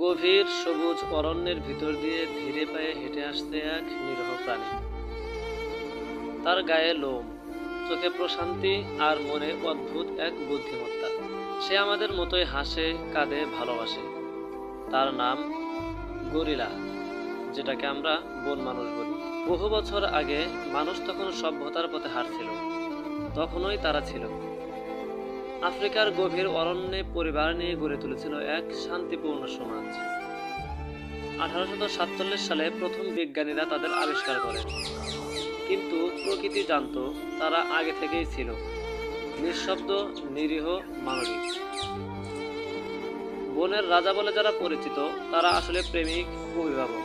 গভীর সবুজ অরণ্যের ভিতর দিয়ে ধীরে পায়ে হেঁটে আসছে এক নিরীহ প্রাণী। তার গায়ে লোম, চোখে প্রশান্তি আর মনে অদ্ভুত এক বুদ্ধিমত্তা। সে আমাদের মতোই হাসে, কাঁদে, ভালোবাসে। তার নাম গরিলা, যেটাকে আমরা বন মানুষ বলি। বহু বছর আগে মানুষ তখন সভ্যতার পথে হাঁটছিল, তখনই তারা ছিল। আফ্রিকার গভীর অরণ্যে পরিবার নিয়ে গড়ে তুলেছিল এক শান্তিপূর্ণ সমাজ। 1847 সালে প্রথম বিজ্ঞানীরা তাদের আবিষ্কার করেন, কিন্তু প্রকৃতি জানত তারা আগে থেকেই ছিল নিঃশব্দ, নিরীহ, মানবিক। বনের রাজা বলে যারা পরিচিত, তারা আসলে প্রেমিক, অভিভাবক।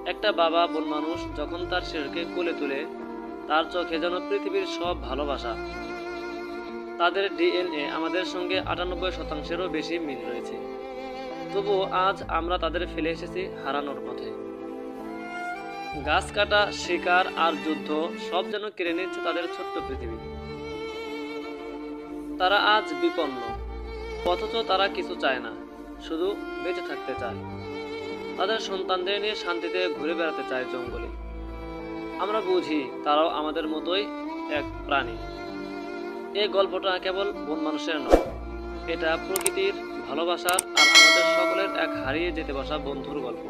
একটা বাবা বন মানুষ যখন তার শিশুকে কোলে তুলে, তার চোখে যেন পৃথিবীর সব ভালোবাসা। তাদের ডিএনএ আমাদের সঙ্গে 98%-এরও বেশি মিল রয়েছে। তবুও আজ আমরা তাদের ফেলে এসেছি হারানোর পথে। গাছ কাটা, শিকার আর যুদ্ধ সব যেন কেড়ে নিচ্ছে তাদের ছোট্ট পৃথিবী। তারা আজ বিপন্ন, অথচ তারা কিছু চায় না, শুধু বেঁচে থাকতে চায়। তাদের সন্তানদের নিয়ে শান্তিতে ঘুরে বেড়াতে চায় জঙ্গলে। আমরা বুঝি তারাও আমাদের মতোই এক প্রাণী। এই গল্পটা কেবল বন মানুষের নয়, এটা প্রকৃতির, ভালোবাসার আর আমাদের সকলের এক হারিয়ে যেতে বসা বন্ধুর গল্প।